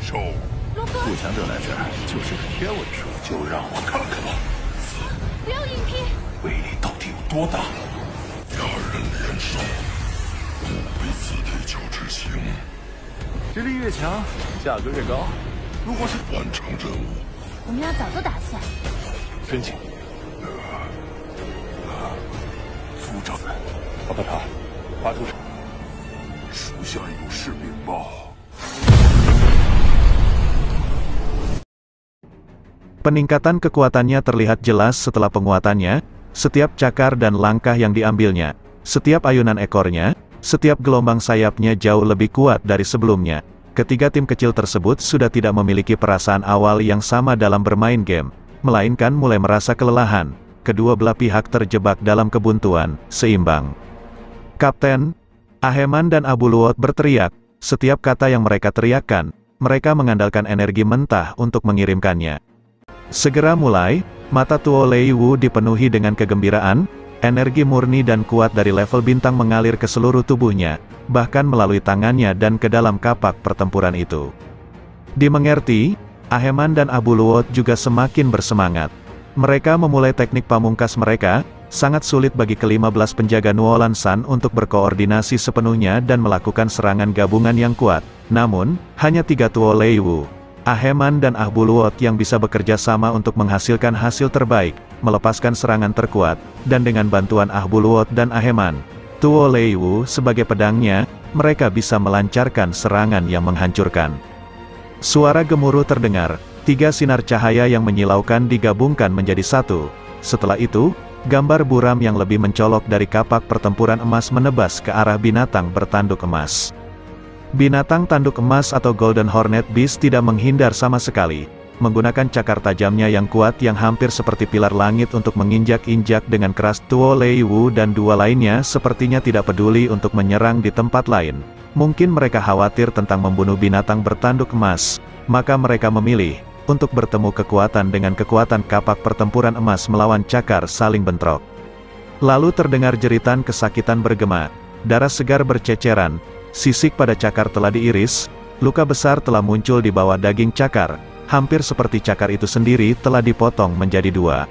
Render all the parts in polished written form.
兽，不强者来这儿就是个天文数，就让我看看吧，不要硬拼，威力到底有多大？2人联手，不为此地球之行。实力越强，价格越高。如果是完成任务，我们要早做打算。申请。组长，阿帕塔，发出属下有事禀报。Peningkatan kekuatannya terlihat jelas setelah penguatannya, setiap cakar dan langkah yang diambilnya, setiap ayunan ekornya, setiap gelombang sayapnya jauh lebih kuat dari sebelumnya. Ketiga tim kecil tersebut sudah tidak memiliki perasaan awal yang sama dalam bermain game, melainkan mulai merasa kelelahan. Kedua belah pihak terjebak dalam kebuntuan, seimbang. Kapten, Aheman dan Abu Luwot berteriak, setiap kata yang mereka teriakkan, mereka mengandalkan energi mentah untuk mengirimkannya. Segera mulai, mata Tuo Lei Wu dipenuhi dengan kegembiraan, energi murni dan kuat dari level bintang mengalir ke seluruh tubuhnya, bahkan melalui tangannya dan ke dalam kapak pertempuran itu. Dimengerti, Aheman dan Abu Luwot juga semakin bersemangat. Mereka memulai teknik pamungkas mereka, sangat sulit bagi ke-15 penjaga Nuolan San untuk berkoordinasi sepenuhnya dan melakukan serangan gabungan yang kuat. Namun, hanya 3 Tuo Lei Wu, Aheman dan Abu Luwot yang bisa bekerja sama untuk menghasilkan hasil terbaik, melepaskan serangan terkuat, dan dengan bantuan Abu Luwot dan Aheman, Tuo Lei Wu sebagai pedangnya, mereka bisa melancarkan serangan yang menghancurkan. Suara gemuruh terdengar, 3 sinar cahaya yang menyilaukan digabungkan menjadi satu. Setelah itu, gambar buram yang lebih mencolok dari kapak pertempuran emas menebas ke arah binatang bertanduk emas. Binatang tanduk emas atau Golden Hornet Beast tidak menghindar sama sekali, menggunakan cakar tajamnya yang kuat yang hampir seperti pilar langit untuk menginjak-injak dengan keras. Tuo Lei Wu dan 2 lainnya sepertinya tidak peduli untuk menyerang di tempat lain. Mungkin mereka khawatir tentang membunuh binatang bertanduk emas, maka mereka memilih untuk bertemu kekuatan dengan kekuatan kapak pertempuran emas melawan cakar saling bentrok. Lalu terdengar jeritan kesakitan bergema, darah segar berceceran, sisik pada cakar telah diiris, luka besar telah muncul di bawah daging cakar, hampir seperti cakar itu sendiri telah dipotong menjadi 2.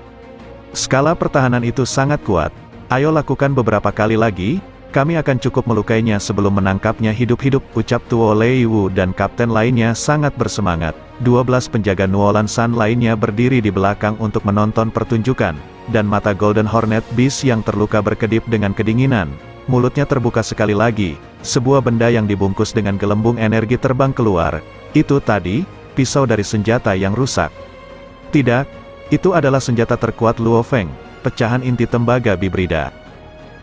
Skala pertahanan itu sangat kuat. Ayo lakukan beberapa kali lagi, kami akan cukup melukainya sebelum menangkapnya hidup-hidup, ucap Tuo Lei Wu dan kapten lainnya sangat bersemangat. 12 penjaga Nuolan San lainnya berdiri di belakang untuk menonton pertunjukan, dan mata Golden Hornet Beast yang terluka berkedip dengan kedinginan. Mulutnya terbuka sekali lagi, sebuah benda yang dibungkus dengan gelembung energi terbang keluar. Itu tadi, pisau dari senjata yang rusak. Tidak, itu adalah senjata terkuat Luo Feng, pecahan inti tembaga bibrida.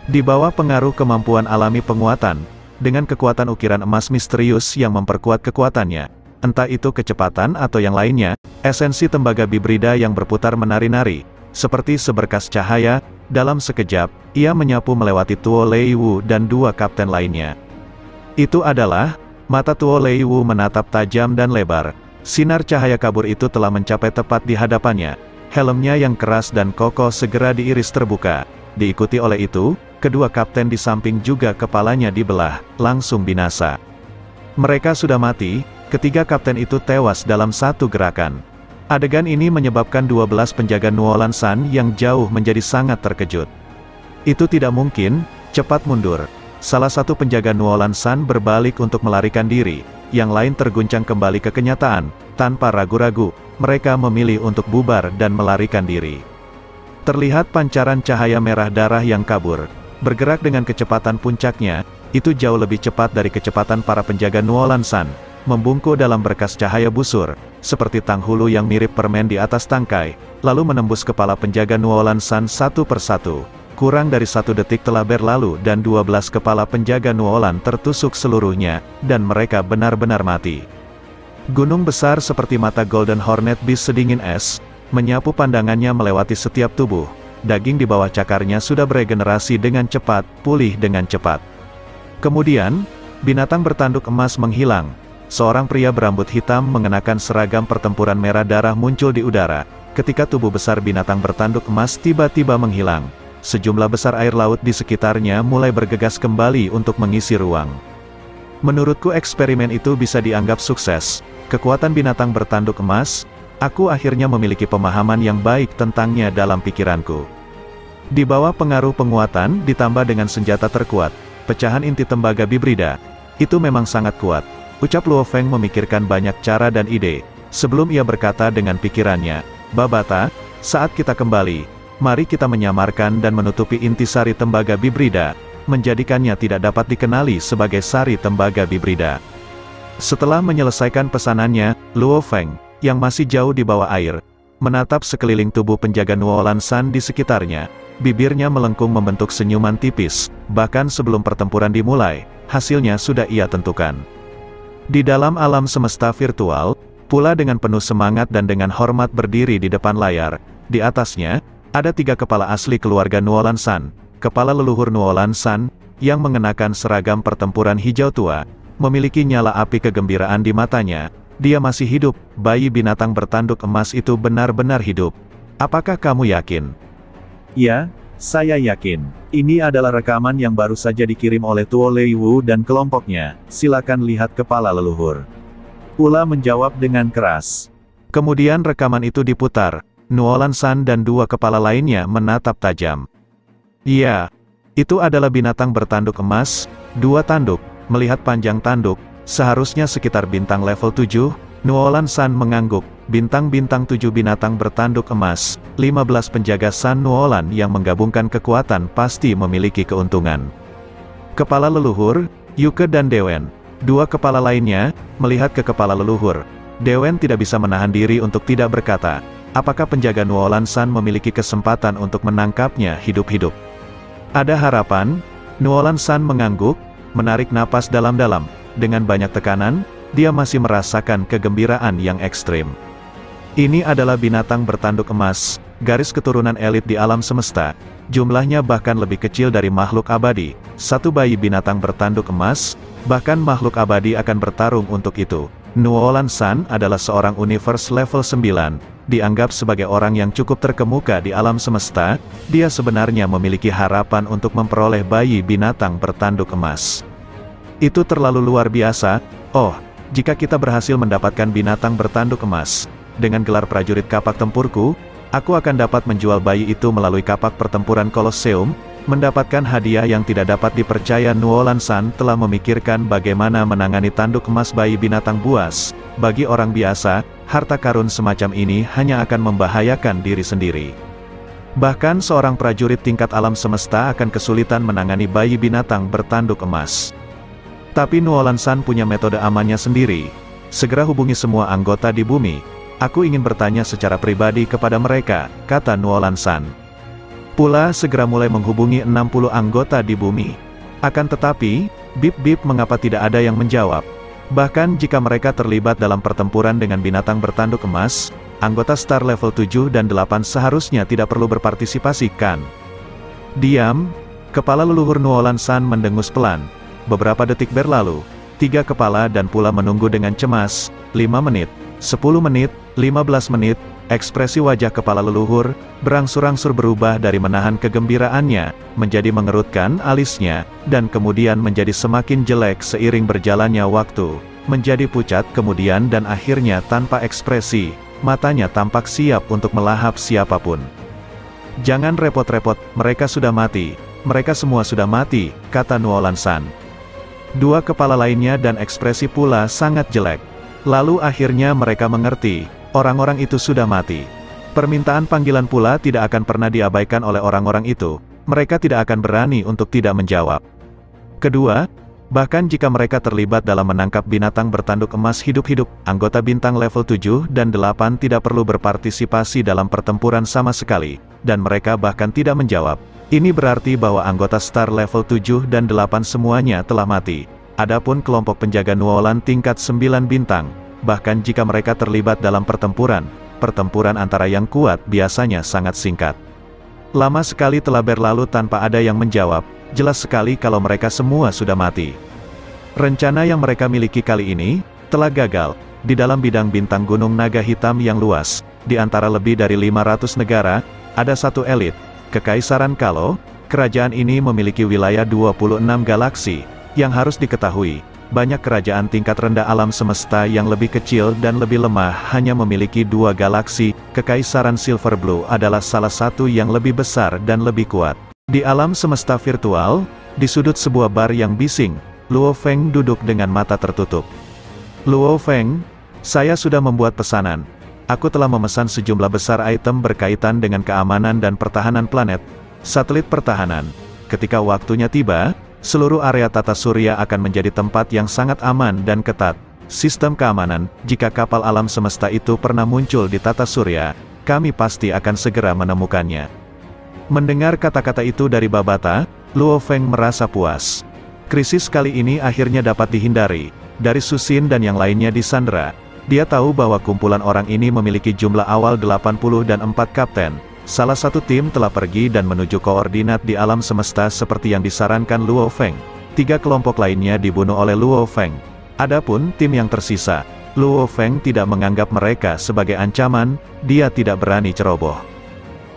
Di bawah pengaruh kemampuan alami penguatan, dengan kekuatan ukiran emas misterius yang memperkuat kekuatannya, entah itu kecepatan atau yang lainnya, esensi tembaga bibrida yang berputar menari-nari, seperti seberkas cahaya. Dalam sekejap, ia menyapu melewati Tuo Lei Wu dan 2 kapten lainnya. Itu adalah, mata Tuo Lei Wu menatap tajam dan lebar. Sinar cahaya kabur itu telah mencapai tepat di hadapannya. Helmnya yang keras dan kokoh segera diiris terbuka. Diikuti oleh itu, kedua kapten di samping juga kepalanya dibelah, langsung binasa. Mereka sudah mati, ketiga kapten itu tewas dalam satu gerakan. Adegan ini menyebabkan 12 penjaga Nuolan San yang jauh menjadi sangat terkejut. Itu tidak mungkin, cepat mundur. Salah satu penjaga Nuolan San berbalik untuk melarikan diri, yang lain terguncang kembali ke kenyataan. Tanpa ragu-ragu, mereka memilih untuk bubar dan melarikan diri. Terlihat pancaran cahaya merah darah yang kabur, bergerak dengan kecepatan puncaknya, itu jauh lebih cepat dari kecepatan para penjaga Nuolan San, membungkuk dalam berkas cahaya busur, seperti tanghulu yang mirip permen di atas tangkai, lalu menembus kepala penjaga Nuolan San satu persatu. Kurang dari 1 detik telah berlalu dan 12 kepala penjaga Nuolan tertusuk seluruhnya, dan mereka benar-benar mati. Gunung besar seperti mata Golden Hornet Beast sedingin es, menyapu pandangannya melewati setiap tubuh. Daging di bawah cakarnya sudah beregenerasi dengan cepat, pulih dengan cepat. Kemudian, binatang bertanduk emas menghilang. Seorang pria berambut hitam mengenakan seragam pertempuran merah darah muncul di udara. Ketika tubuh besar binatang bertanduk emas tiba-tiba menghilang, sejumlah besar air laut di sekitarnya mulai bergegas kembali untuk mengisi ruang. Menurutku eksperimen itu bisa dianggap sukses. Kekuatan binatang bertanduk emas, aku akhirnya memiliki pemahaman yang baik tentangnya dalam pikiranku. Di bawah pengaruh penguatan ditambah dengan senjata terkuat, pecahan inti tembaga bibrida, itu memang sangat kuat. Ucap Luo Feng memikirkan banyak cara dan ide, sebelum ia berkata dengan pikirannya, Babata, saat kita kembali, mari kita menyamarkan dan menutupi inti sari tembaga bibrida, menjadikannya tidak dapat dikenali sebagai sari tembaga bibrida. Setelah menyelesaikan pesanannya, Luo Feng, yang masih jauh di bawah air, menatap sekeliling tubuh penjaga Nuolan San di sekitarnya. Bibirnya melengkung membentuk senyuman tipis, bahkan sebelum pertempuran dimulai, hasilnya sudah ia tentukan. Di dalam alam semesta virtual, Pula dengan penuh semangat dan dengan hormat berdiri di depan layar. Di atasnya, ada 3 kepala asli keluarga Nuolan San. Kepala leluhur Nuolan San, yang mengenakan seragam pertempuran hijau tua, memiliki nyala api kegembiraan di matanya. Dia masih hidup, bayi binatang bertanduk emas itu benar-benar hidup. Apakah kamu yakin? Ya, saya yakin. Ini adalah rekaman yang baru saja dikirim oleh Tuo Lei Wu dan kelompoknya. Silakan lihat kepala leluhur. Pula menjawab dengan keras. Kemudian rekaman itu diputar. Nuolan San dan 2 kepala lainnya menatap tajam. Iya, itu adalah binatang bertanduk emas, 2 tanduk, melihat panjang tanduk, seharusnya sekitar bintang level 7, Nuolan San mengangguk, bintang-bintang 7 binatang bertanduk emas, 15 penjaga San Nuolan yang menggabungkan kekuatan pasti memiliki keuntungan. Kepala leluhur, Yuke dan Dewen, 2 kepala lainnya, melihat ke kepala leluhur. Dewen tidak bisa menahan diri untuk tidak berkata, apakah penjaga Nuolan San memiliki kesempatan untuk menangkapnya hidup-hidup? Ada harapan? Nuolan San mengangguk, menarik napas dalam-dalam. Dengan banyak tekanan, dia masih merasakan kegembiraan yang ekstrim. Ini adalah binatang bertanduk emas, garis keturunan elit di alam semesta. Jumlahnya bahkan lebih kecil dari makhluk abadi. 1 bayi binatang bertanduk emas, bahkan makhluk abadi akan bertarung untuk itu. Nuolan San adalah seorang universe level 9, dianggap sebagai orang yang cukup terkemuka di alam semesta. Dia sebenarnya memiliki harapan untuk memperoleh bayi binatang bertanduk emas. Itu terlalu luar biasa. Oh, jika kita berhasil mendapatkan binatang bertanduk emas, dengan gelar prajurit kapak tempurku, aku akan dapat menjual bayi itu melalui kapak pertempuran Kolosseum, mendapatkan hadiah yang tidak dapat dipercaya. Nuolan San telah memikirkan bagaimana menangani tanduk emas bayi binatang buas. Bagi orang biasa, harta karun semacam ini hanya akan membahayakan diri sendiri. Bahkan seorang prajurit tingkat alam semesta akan kesulitan menangani bayi binatang bertanduk emas. Tapi Nuolan San punya metode amannya sendiri. Segera hubungi semua anggota di bumi. Aku ingin bertanya secara pribadi kepada mereka, kata Nuolan San. Pula segera mulai menghubungi 60 anggota di bumi. Akan tetapi, bip-bip mengapa tidak ada yang menjawab. Bahkan jika mereka terlibat dalam pertempuran dengan binatang bertanduk emas, anggota star level 7 dan 8 seharusnya tidak perlu berpartisipasi kan? Diam, kepala leluhur Nuolan San mendengus pelan. Beberapa detik berlalu, 3 kepala dan Pula menunggu dengan cemas. 5 menit, 10 menit, 15 menit, ekspresi wajah kepala leluhur berangsur-angsur berubah dari menahan kegembiraannya, menjadi mengerutkan alisnya, dan kemudian menjadi semakin jelek seiring berjalannya waktu, menjadi pucat kemudian dan akhirnya tanpa ekspresi, matanya tampak siap untuk melahap siapapun. Jangan repot-repot, mereka sudah mati, mereka semua sudah mati, kata Nuolan San. 2 kepala lainnya dan ekspresi Pula sangat jelek. Lalu akhirnya mereka mengerti, orang-orang itu sudah mati. Permintaan panggilan Pula tidak akan pernah diabaikan oleh orang-orang itu, mereka tidak akan berani untuk tidak menjawab. Kedua, bahkan jika mereka terlibat dalam menangkap binatang bertanduk emas hidup-hidup, anggota bintang level 7 dan 8 tidak perlu berpartisipasi dalam pertempuran sama sekali, dan mereka bahkan tidak menjawab. Ini berarti bahwa anggota star level 7 dan 8 semuanya telah mati. Adapun kelompok penjaga Nuolan tingkat 9 bintang, bahkan jika mereka terlibat dalam pertempuran antara yang kuat biasanya sangat singkat. Lama sekali telah berlalu tanpa ada yang menjawab, jelas sekali kalau mereka semua sudah mati. Rencana yang mereka miliki kali ini, telah gagal. Di dalam bidang bintang gunung naga hitam yang luas, di antara lebih dari 500 negara, ada satu elit, Kekaisaran Kalo. Kerajaan ini memiliki wilayah 26 galaksi. Yang harus diketahui, banyak kerajaan tingkat rendah alam semesta yang lebih kecil dan lebih lemah hanya memiliki 2 galaksi. Kekaisaran Silver Blue adalah salah satu yang lebih besar dan lebih kuat. Di alam semesta virtual, di sudut sebuah bar yang bising, Luo Feng duduk dengan mata tertutup. Luo Feng, saya sudah membuat pesanan. Aku telah memesan sejumlah besar item berkaitan dengan keamanan dan pertahanan planet, satelit pertahanan. Ketika waktunya tiba, seluruh area tata surya akan menjadi tempat yang sangat aman dan ketat. Sistem keamanan, jika kapal alam semesta itu pernah muncul di tata surya, kami pasti akan segera menemukannya. Mendengar kata-kata itu dari Babata, Luo Feng merasa puas. Krisis kali ini akhirnya dapat dihindari. Dari Su Xin dan yang lainnya disandera. Dia tahu bahwa kumpulan orang ini memiliki jumlah awal 84 kapten. Salah satu tim telah pergi dan menuju koordinat di alam semesta seperti yang disarankan Luo Feng. 3 kelompok lainnya dibunuh oleh Luo Feng. Adapun tim yang tersisa, Luo Feng tidak menganggap mereka sebagai ancaman, dia tidak berani ceroboh.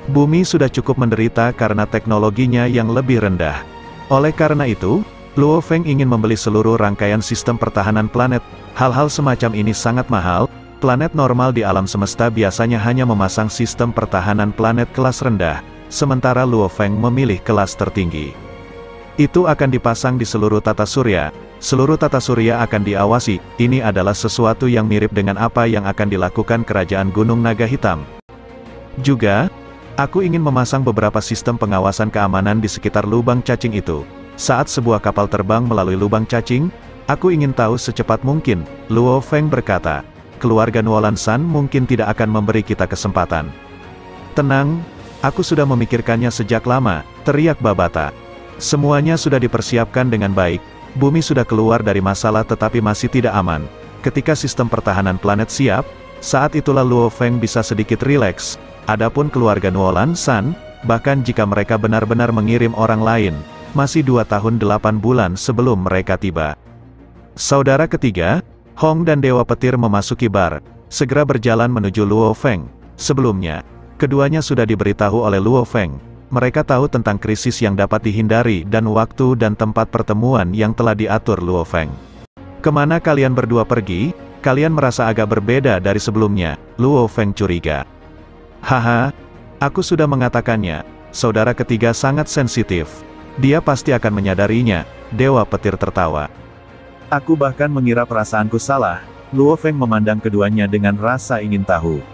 Bumi sudah cukup menderita karena teknologinya yang lebih rendah. Oleh karena itu, Luo Feng ingin membeli seluruh rangkaian sistem pertahanan planet. Hal-hal semacam ini sangat mahal. Planet normal di alam semesta biasanya hanya memasang sistem pertahanan planet kelas rendah, sementara Luo Feng memilih kelas tertinggi. Itu akan dipasang di seluruh tata surya. Seluruh tata surya akan diawasi. Ini adalah sesuatu yang mirip dengan apa yang akan dilakukan Kerajaan Gunung Naga Hitam. Juga, aku ingin memasang beberapa sistem pengawasan keamanan di sekitar lubang cacing itu. Saat sebuah kapal terbang melalui lubang cacing, aku ingin tahu secepat mungkin, Luo Feng berkata. Keluarga Nuolan San mungkin tidak akan memberi kita kesempatan. Tenang, aku sudah memikirkannya sejak lama, teriak Babata. Semuanya sudah dipersiapkan dengan baik, bumi sudah keluar dari masalah tetapi masih tidak aman. Ketika sistem pertahanan planet siap, saat itulah Luo Feng bisa sedikit rileks. Adapun keluarga Nuolan San, bahkan jika mereka benar-benar mengirim orang lain, masih 2 tahun 8 bulan sebelum mereka tiba. Saudara ketiga, Hong dan Dewa Petir memasuki bar, segera berjalan menuju Luo Feng. Sebelumnya, keduanya sudah diberitahu oleh Luo Feng. Mereka tahu tentang krisis yang dapat dihindari dan waktu dan tempat pertemuan yang telah diatur Luo Feng. Kemana kalian berdua pergi? Kalian merasa agak berbeda dari sebelumnya, Luo Feng curiga. Haha, aku sudah mengatakannya, saudara ketiga sangat sensitif. Dia pasti akan menyadarinya, Dewa Petir tertawa. Aku bahkan mengira perasaanku salah. Luo Feng memandang keduanya dengan rasa ingin tahu.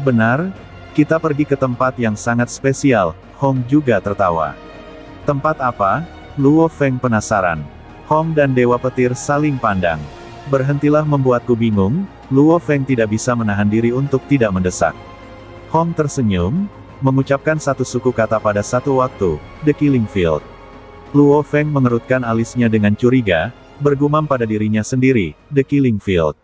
Benar, kita pergi ke tempat yang sangat spesial. Hong juga tertawa. Tempat apa? Luo Feng penasaran. Hong dan Dewa Petir saling pandang. Berhentilah membuatku bingung. Luo Feng tidak bisa menahan diri untuk tidak mendesak. Hong tersenyum, mengucapkan satu suku kata pada satu waktu, The Killing Field. Luo Feng mengerutkan alisnya dengan curiga, bergumam pada dirinya sendiri, The Killing Field.